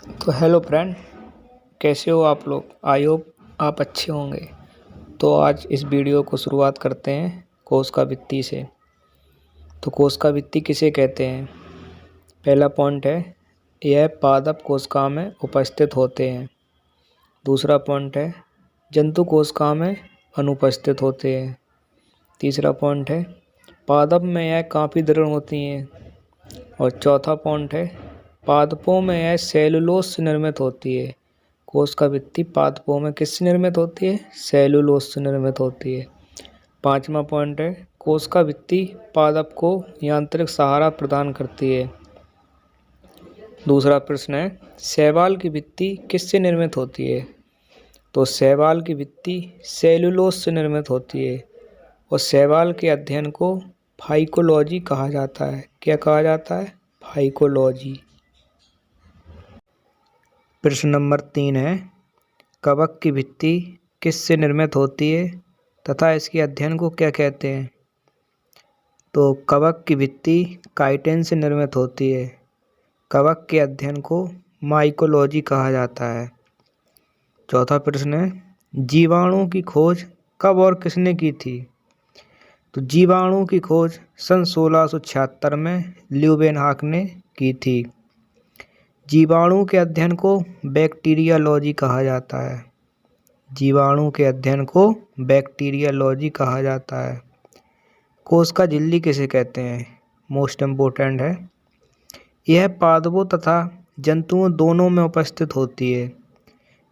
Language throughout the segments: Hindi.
तो हेलो फ्रेंड, कैसे हो आप लोग। आई होप आप अच्छे होंगे। तो आज इस वीडियो को शुरुआत करते हैं कोशिकावृत्ति से। तो कोशिकावृत्ति किसे कहते हैं। पहला पॉइंट है, यह पादप कोशिका में उपस्थित होते हैं। दूसरा पॉइंट है, जंतु कोशिका में अनुपस्थित होते हैं। तीसरा पॉइंट है, पादप में यह काफ़ी दृढ़ होती हैं। और चौथा पॉइंट है, पादपों में यह सेलुलोज से निर्मित होती है। कोशिकावृत्ति पादपों में किससे निर्मित होती है, सेलुलोज से निर्मित होती है। पांचवा पॉइंट है, कोशिकावृत्ति पादप को यांत्रिक सहारा प्रदान करती है। दूसरा प्रश्न है, शैवाल की भित्ति किससे निर्मित होती है। तो शैवाल की भित्ति सेलुलोज से निर्मित होती है। और शैवाल के अध्ययन को फाइकोलॉजी कहा जाता है। क्या कहा जाता है, फाइकोलॉजी। प्रश्न नंबर 3 है, कवक की भित्ति किससे निर्मित होती है तथा इसके अध्ययन को क्या कहते हैं। तो कवक की भित्ति काइटिन से निर्मित होती है। कवक के अध्ययन को माइकोलॉजी कहा जाता है। चौथा प्रश्न है, जीवाणु की खोज कब और किसने की थी। तो जीवाणु की खोज सन 1676 में ल्यूवेनहॉक ने की थी। जीवाणु के अध्ययन को बैक्टीरियोलॉजी कहा जाता है। जीवाणु के अध्ययन को बैक्टीरियोलॉजी कहा जाता है। कोशिका झिल्ली किसे कहते हैं, मोस्ट इम्पोर्टेंट है। यह पादपों तथा जंतुओं दोनों में उपस्थित होती है।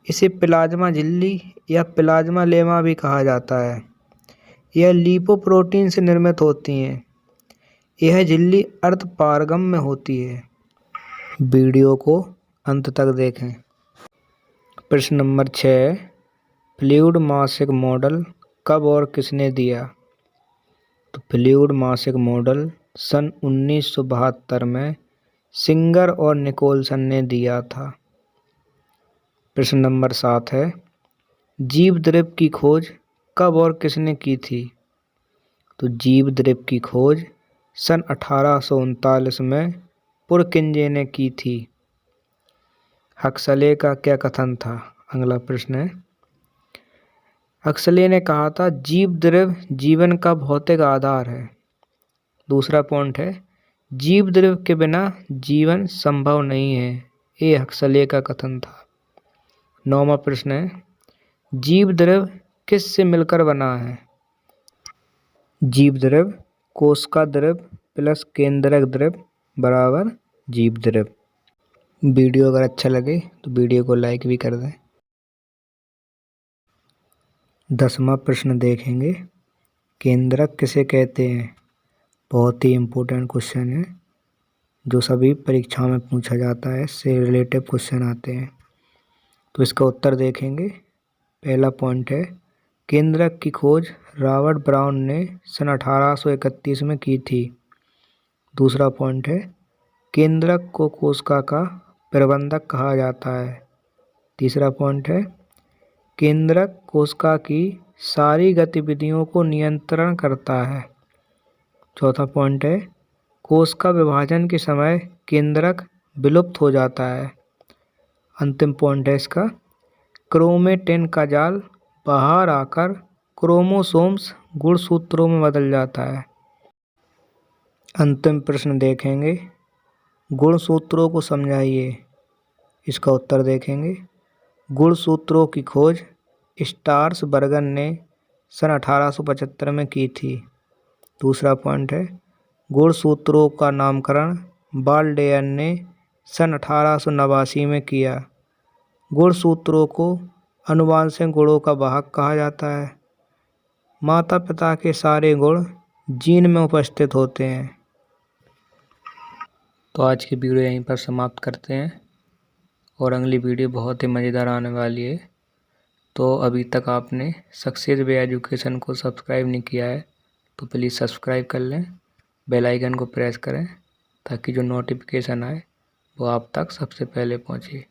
इसे प्लाज्मा झिल्ली या प्लाज्मा लेमा भी कहा जाता है। यह लिपोप्रोटीन से निर्मित होती हैं। यह झिल्ली अर्धपारगम में होती है। वीडियो को अंत तक देखें। प्रश्न नंबर 6, फ्लूइड मासिक मॉडल कब और किसने दिया। तो फ्लूइड मासिक मॉडल सन 1972 में सिंगर और निकोलसन ने दिया था। प्रश्न नंबर 7 है, जीव द्रव्य की खोज कब और किसने की थी। तो जीव द्रव्य की खोज सन 1839 में पुरकिंजे ने की थी। हक्सले का क्या कथन था। अगला प्रश्न है, हक्सले ने कहा था जीव द्रव्य जीवन का भौतिक आधार है। दूसरा पॉइंट है, जीव द्रव्य के बिना जीवन संभव नहीं है। ये हक्सले का कथन था। 9वां प्रश्न है, जीव द्रव्य किससे मिलकर बना है। जीव द्रव्य कोशिका द्रव्य प्लस केंद्रक द्रव्य बराबर जीव द्रव्य। वीडियो अगर अच्छा लगे तो वीडियो को लाइक भी कर दें। 10वां प्रश्न देखेंगे, केंद्रक किसे कहते हैं। बहुत ही इम्पोर्टेंट क्वेश्चन है जो सभी परीक्षाओं में पूछा जाता है, इससे रिलेटिव क्वेश्चन आते हैं। तो इसका उत्तर देखेंगे। पहला पॉइंट है, केंद्रक की खोज रॉबर्ट ब्राउन ने सन 1831 में की थी। दूसरा पॉइंट है, केंद्रक को कोशिका का प्रबंधक कहा जाता है। तीसरा पॉइंट है, केंद्रक कोशिका की सारी गतिविधियों को नियंत्रण करता है। चौथा पॉइंट है, कोशिका विभाजन के समय केंद्रक विलुप्त हो जाता है। अंतिम पॉइंट है इसका, क्रोमेटिन का जाल बाहर आकर क्रोमोसोम्स गुणसूत्रों में बदल जाता है। अंतिम प्रश्न देखेंगे, गुणसूत्रों को समझाइए। इसका उत्तर देखेंगे। गुणसूत्रों की खोज स्टार्सबर्गन ने सन 1875 में की थी। दूसरा पॉइंट है, गुणसूत्रों का नामकरण बाल्डेयन ने सन 1889 में किया। गुणसूत्रों को आनुवांशिक गुणों का वाहक कहा जाता है। माता पिता के सारे गुण जीन में उपस्थित होते हैं। तो आज की वीडियो यहीं पर समाप्त करते हैं और अगली वीडियो बहुत ही मज़ेदार आने वाली है। तो अभी तक आपने सक्सेस वे एजुकेशन को सब्सक्राइब नहीं किया है तो प्लीज़ सब्सक्राइब कर लें, बेल आइकन को प्रेस करें ताकि जो नोटिफिकेशन आए वो आप तक सबसे पहले पहुंचे।